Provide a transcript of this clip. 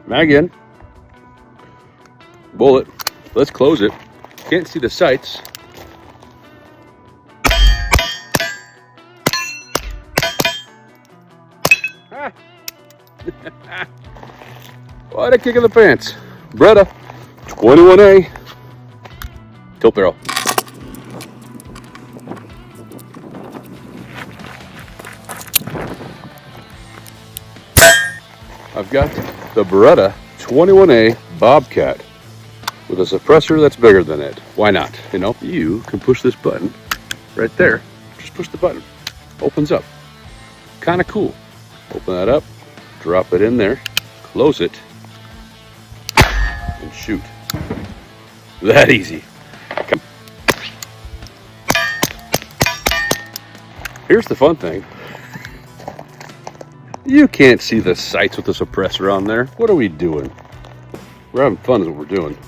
Mag in. Bullet. Let's close it. Can't see the sights. Ah. What a kick in the pants. Beretta 21A tilt barrel. I've got the Beretta 21A Bobcat with a suppressor that's bigger than it. Why not? You know, you can push this button right there. Just push the button. Opens up. Kind of cool. Open that up, drop it in there, close it, and shoot. That easy. Here's the fun thing. You can't see the sights with the suppressor on there. What are we doing? We're having fun is what we're doing.